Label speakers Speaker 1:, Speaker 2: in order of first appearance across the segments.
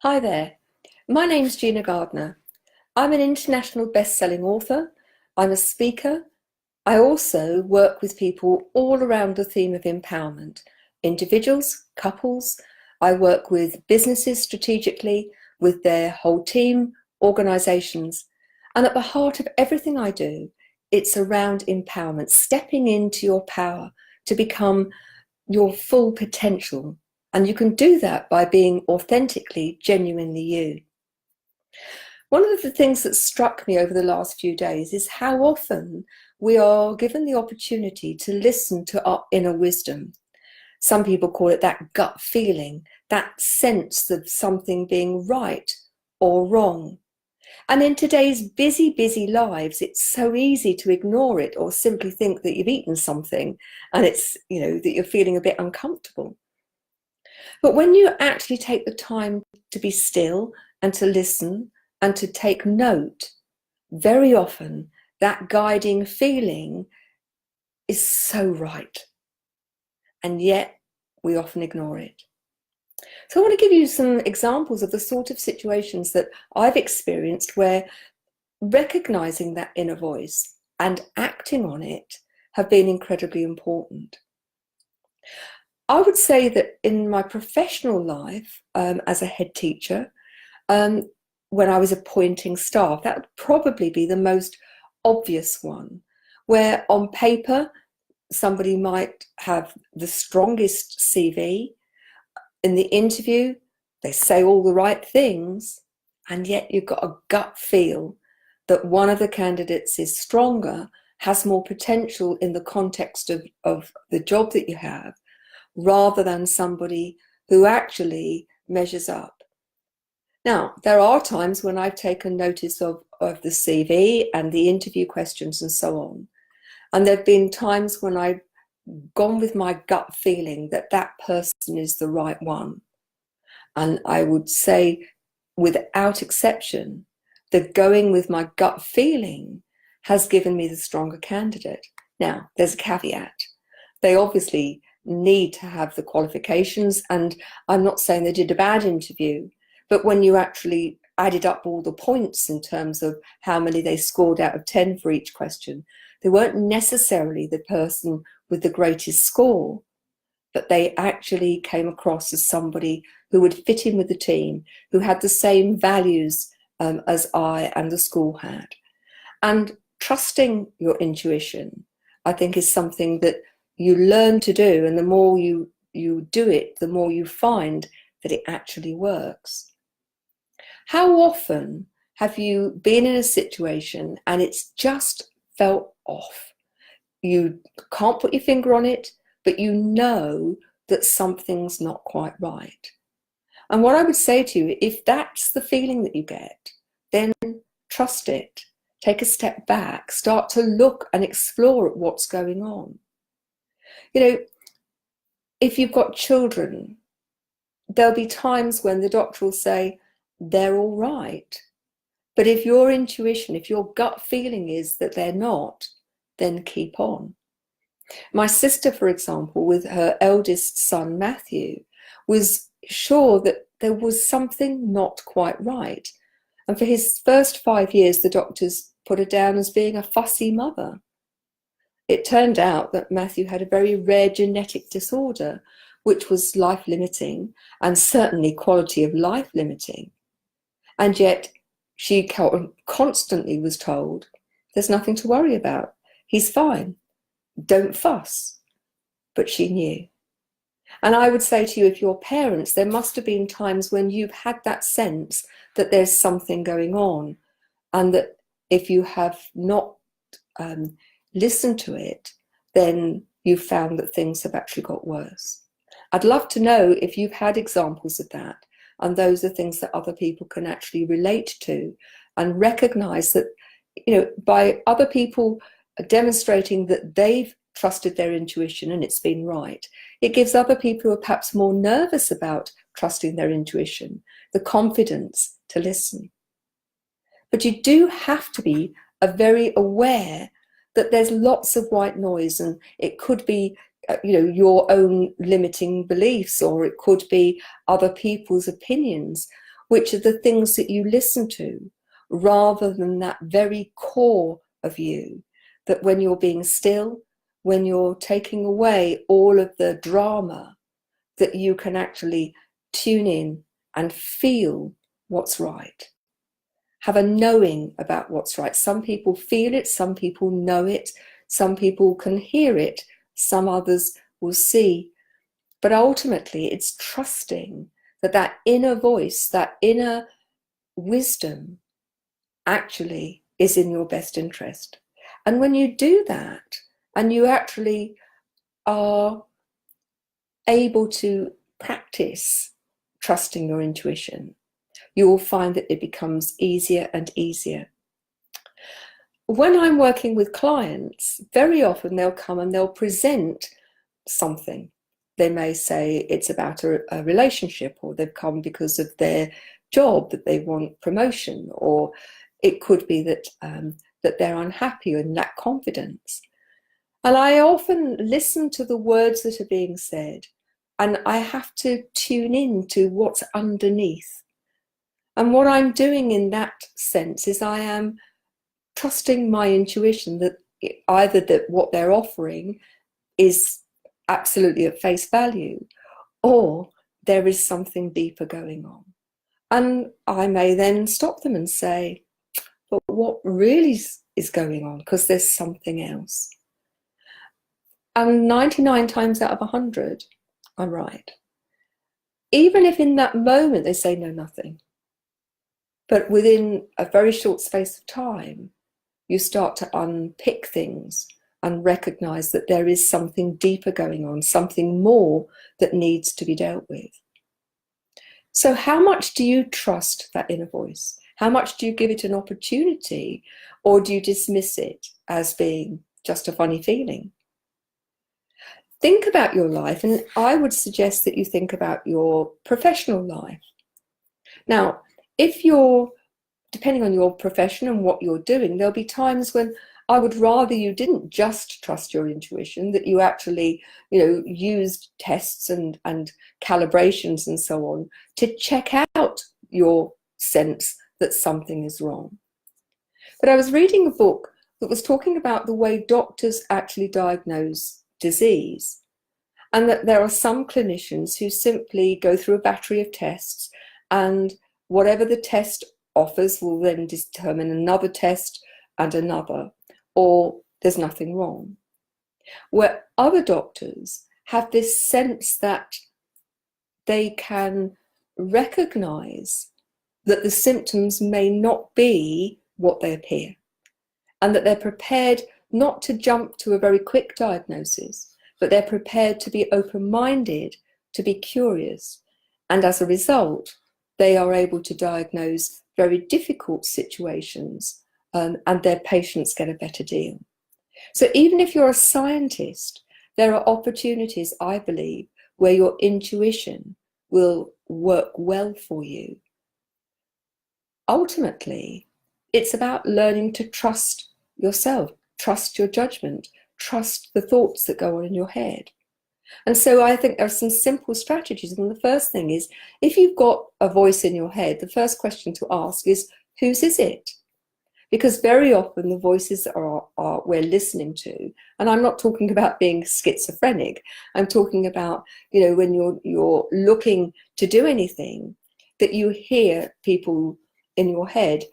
Speaker 1: Hi there, my name's Gina Gardiner. I'm an international best-selling author, I'm a speaker. I also work with people all around the theme of empowerment, individuals, couples. I work with businesses strategically, with their whole team, organisations. And at the heart of everything I do, it's around empowerment, stepping into your power to become your full potential. And you can do that by being authentically, genuinely you. One of the things that struck me over the last few days is how often we are given the opportunity to listen to our inner wisdom. Some people call it that gut feeling, that sense of something being right or wrong. And in today's busy, busy lives, it's so easy to ignore it or simply think that you've eaten something and it's, that you're feeling a bit uncomfortable. But when you actually take the time to be still and to listen and to take note, very often that guiding feeling is so right. And yet we often ignore it. So I want to give you some examples of the sort of situations that I've experienced where recognizing that inner voice and acting on it have been incredibly important. I would say that in my professional life, as a head teacher, when I was appointing staff, that would probably be the most obvious one, where on paper, somebody might have the strongest CV. In the interview, they say all the right things, and yet you've got a gut feel that one of the candidates is stronger, has more potential in the context of the job that you have, rather than somebody who actually measures up. Now, there are times when I've taken notice of the CV and the interview questions and so on. And there have been times when I've gone with my gut feeling that that person is the right one. And I would say, without exception, that going with my gut feeling has given me the stronger candidate. Now, there's a caveat. They obviously need to have the qualifications, and I'm not saying they did a bad interview, but when you actually added up all the points in terms of how many they scored out of 10 for each question, they weren't necessarily the person with the greatest score, but they actually came across as somebody who would fit in with the team, who had the same values as I and the school had. And trusting your intuition, I think, is something that you learn to do, and the more you do it, the more you find that it actually works. How often have you been in a situation and it's just felt off? You can't put your finger on it, but you know that something's not quite right. And what I would say to you, if that's the feeling that you get, then trust it. Take a step back, start to look and explore at what's going on. If you've got children, there'll be times when the doctor will say, they're all right. But if your intuition, if your gut feeling is that they're not, then keep on. My sister, for example, with her eldest son, Matthew, was sure that there was something not quite right. And for his first 5 years, the doctors put her down as being a fussy mother. It turned out that Matthew had a very rare genetic disorder, which was life-limiting and certainly quality of life limiting. And yet she constantly was told, there's nothing to worry about. He's fine. Don't fuss. But she knew. And I would say to you, if you're parents, there must have been times when you've had that sense that there's something going on, and that if you have not listened to it, then you've found that things have actually got worse. I'd love to know if you've had examples of that, and those are things that other people can actually relate to and recognize that, by other people demonstrating that they've trusted their intuition and it's been right, it gives other people who are perhaps more nervous about trusting their intuition the confidence to listen. But you do have to be very aware that there's lots of white noise, and it could be your own limiting beliefs, or it could be other people's opinions, which are the things that you listen to, rather than that very core of you, that when you're being still, when you're taking away all of the drama, that you can actually tune in and feel what's right. Have a knowing about what's right. Some people feel it, some people know it, some people can hear it, some others will see. But ultimately, it's trusting that that inner voice, that inner wisdom actually is in your best interest. And when you do that, and you actually are able to practice trusting your intuition, you will find that it becomes easier and easier. When I'm working with clients, very often they'll come and they'll present something. They may say it's about a relationship, or they've come because of their job, that they want promotion, or it could be that that they're unhappy and lack confidence. And I often listen to the words that are being said, and I have to tune in to what's underneath. And what I'm doing in that sense is I am trusting my intuition that either that what they're offering is absolutely at face value, or there is something deeper going on. And I may then stop them and say, but what really is going on? Because there's something else. And 99 times out of 100, I'm right. Even if in that moment they say no, nothing. But within a very short space of time, you start to unpick things and recognize that there is something deeper going on, something more that needs to be dealt with. So how much do you trust that inner voice? How much do you give it an opportunity, or do you dismiss it as being just a funny feeling? Think about your life, and I would suggest that you think about your professional life. Now, if you're, depending on your profession and what you're doing, there'll be times when I would rather you didn't just trust your intuition, that you actually, used tests and calibrations and so on to check out your sense that something is wrong. But I was reading a book that was talking about the way doctors actually diagnose disease, and that there are some clinicians who simply go through a battery of tests, and whatever the test offers will then determine another test and another, or there's nothing wrong. Where other doctors have this sense that they can recognize that the symptoms may not be what they appear, and that they're prepared not to jump to a very quick diagnosis, but they're prepared to be open-minded, to be curious, and as a result, they are able to diagnose very difficult situations, and their patients get a better deal. So even if you're a scientist, there are opportunities, I believe, where your intuition will work well for you. Ultimately, it's about learning to trust yourself, trust your judgment, trust the thoughts that go on in your head. And so I think there are some simple strategies. And the first thing is, if you've got a voice in your head, the first question to ask is, whose is it? Because very often the voices are we're listening to, and I'm not talking about being schizophrenic, I'm talking about, when you're looking to do anything, that you hear people in your head.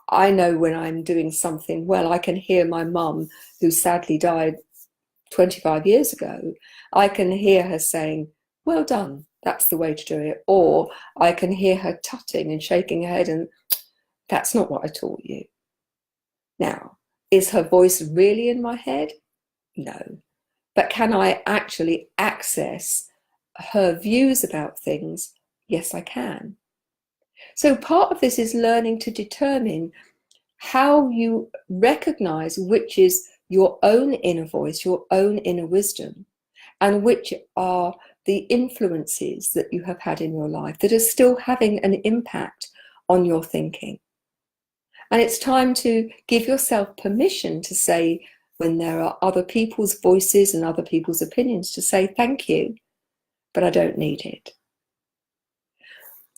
Speaker 1: I know when I'm doing something well, I can hear my mum, who sadly died 25 years ago, I can hear her saying, well done, that's the way to do it. Or I can hear her tutting and shaking her head, and that's not what I taught you. Now, is her voice really in my head? No. But can I actually access her views about things? Yes, I can. So part of this is learning to determine how you recognize which is your own inner voice, your own inner wisdom, and which are the influences that you have had in your life that are still having an impact on your thinking. And it's time to give yourself permission to say, when there are other people's voices and other people's opinions, to say thank you, but I don't need it.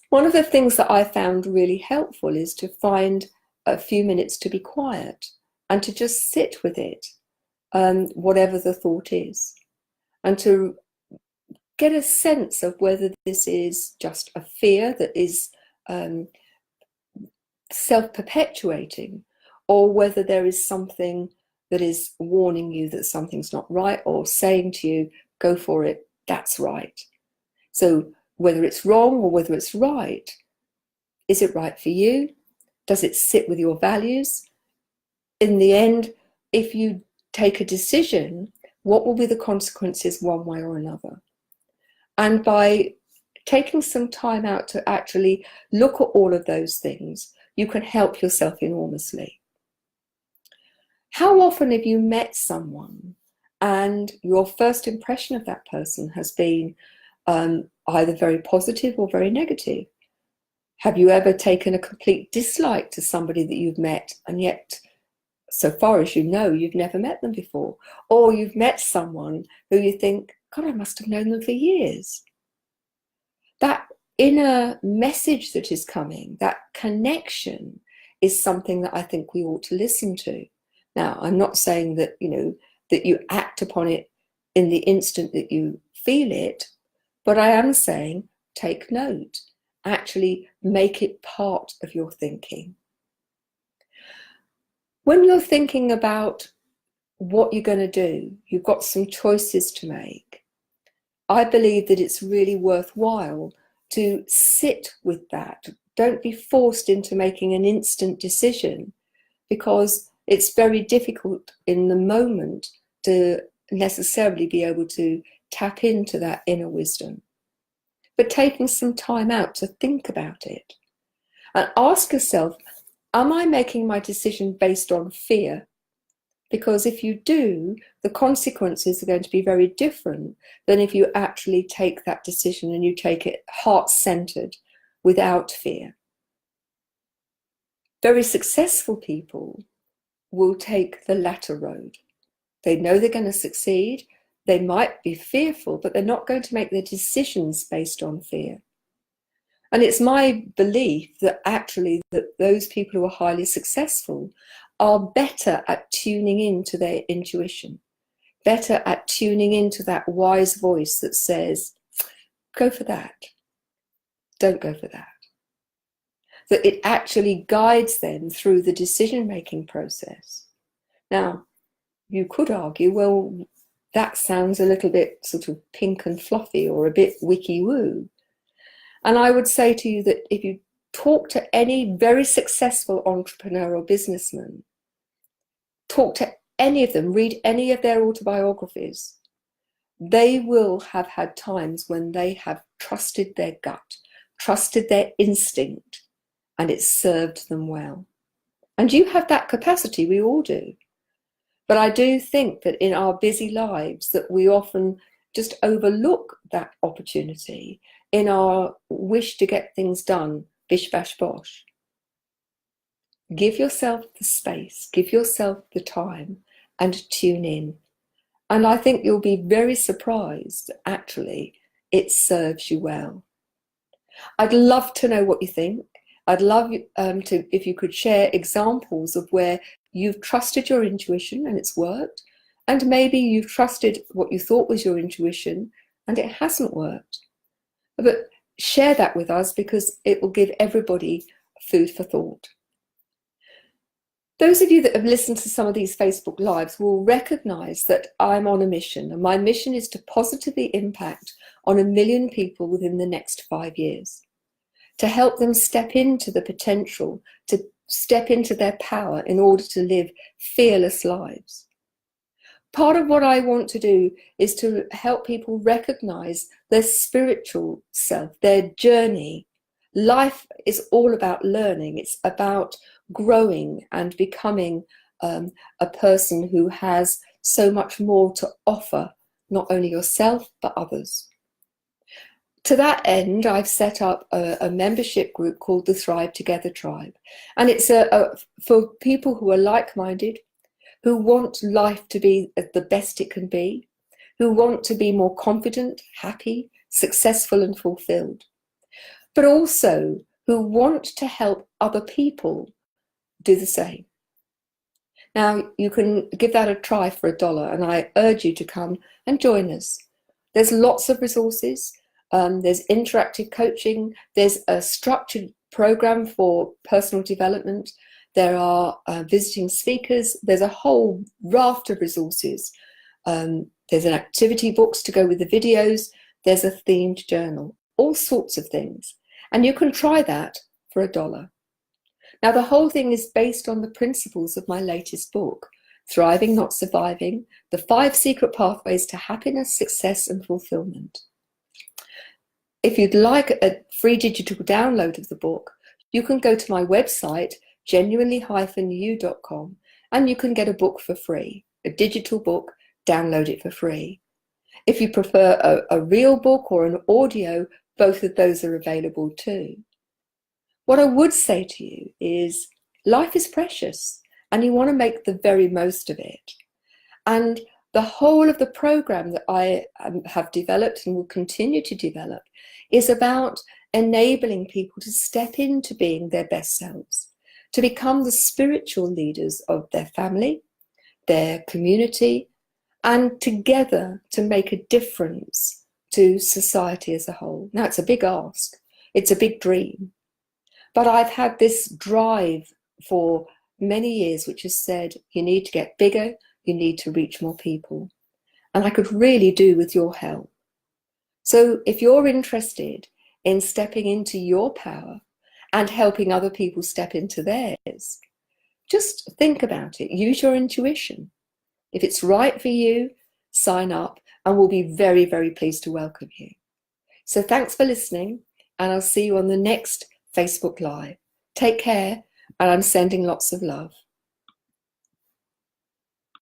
Speaker 1: One of the things that I found really helpful is to find a few minutes to be quiet and to just sit with it, whatever the thought is, and to get a sense of whether this is just a fear that is self-perpetuating, or whether there is something that is warning you that something's not right, or saying to you, go for it, that's right. So whether it's wrong or whether it's right, is it right for you? Does it sit with your values? In the end, if you take a decision, what will be the consequences one way or another? And by taking some time out to actually look at all of those things, you can help yourself enormously. How often have you met someone and your first impression of that person has been either very positive or very negative? Have you ever taken a complete dislike to somebody that you've met, and yet, so far as you know, you've never met them before? Or you've met someone who you think, God, I must have known them for years. That inner message that is coming, that connection, is something that I think we ought to listen to. Now, I'm not saying that, that you act upon it in the instant that you feel it, but I am saying take note, actually make it part of your thinking. When you're thinking about what you're going to do, you've got some choices to make. I believe that it's really worthwhile to sit with that. Don't be forced into making an instant decision, because it's very difficult in the moment to necessarily be able to tap into that inner wisdom. But taking some time out to think about it and ask yourself, am I making my decision based on fear? Because if you do, the consequences are going to be very different than if you actually take that decision and you take it heart-centered without fear. Very successful people will take the latter road. They know they're going to succeed. They might be fearful, but they're not going to make their decisions based on fear. And it's my belief that actually that those people who are highly successful are better at tuning into their intuition, better at tuning into that wise voice that says, go for that, don't go for that. That it actually guides them through the decision-making process. Now, you could argue, well, that sounds a little bit sort of pink and fluffy or a bit wiki-woo. And I would say to you that if you talk to any very successful entrepreneur or businessman, talk to any of them, read any of their autobiographies, they will have had times when they have trusted their gut, trusted their instinct, and it served them well. And you have that capacity, we all do. But I do think that in our busy lives that we often just overlook that opportunity in our wish to get things done, bish, bash, bosh. Give yourself the space, give yourself the time, and tune in. And I think you'll be very surprised that actually it serves you well. I'd love to know what you think. I'd love if you could share examples of where you've trusted your intuition and it's worked, and maybe you've trusted what you thought was your intuition and it hasn't worked. But share that with us, because it will give everybody food for thought. Those of you that have listened to some of these Facebook Lives will recognise that I'm on a mission, and my mission is to positively impact on 1 million people within the next 5 years, to help them step into the potential, to step into their power in order to live fearless lives. Part of what I want to do is to help people recognise their spiritual self, their journey. Life is all about learning. It's about growing and becoming a person who has so much more to offer, not only yourself, but others. To that end, I've set up a membership group called the Thrive Together Tribe. And it's for people who are like-minded, who want life to be the best it can be, who want to be more confident, happy, successful and fulfilled. but also who want to help other people do the same. Now, you can give that a try for $1, and I urge you to come and join us. There's lots of resources. There's interactive coaching. There's a structured program for personal development. There are visiting speakers. There's a whole raft of resources. There's an activity books to go with the videos. There's a themed journal, all sorts of things. And you can try that for $1. Now, the whole thing is based on the principles of my latest book, Thriving, Not Surviving, The 5 Secret Pathways to Happiness, Success and Fulfillment. If you'd like a free digital download of the book, you can go to my website, genuinely-you.com, and you can get a book for free, a digital book, download it for free. If you prefer a real book or an audio, both of those are available too. What I would say to you is life is precious and you want to make the very most of it. And the whole of the program that I have developed and will continue to develop is about enabling people to step into being their best selves, to become the spiritual leaders of their family, their community, and together to make a difference to society as a whole. Now, it's a big ask. It's a big dream. But I've had this drive for many years, which has said, you need to get bigger, you need to reach more people. And I could really do with your help. So if you're interested in stepping into your power and helping other people step into theirs, just think about it. Use your intuition. If it's right for you, sign up and we'll be very, very pleased to welcome you. So thanks for listening, and I'll see you on the next Facebook Live. Take care, and I'm sending lots of love.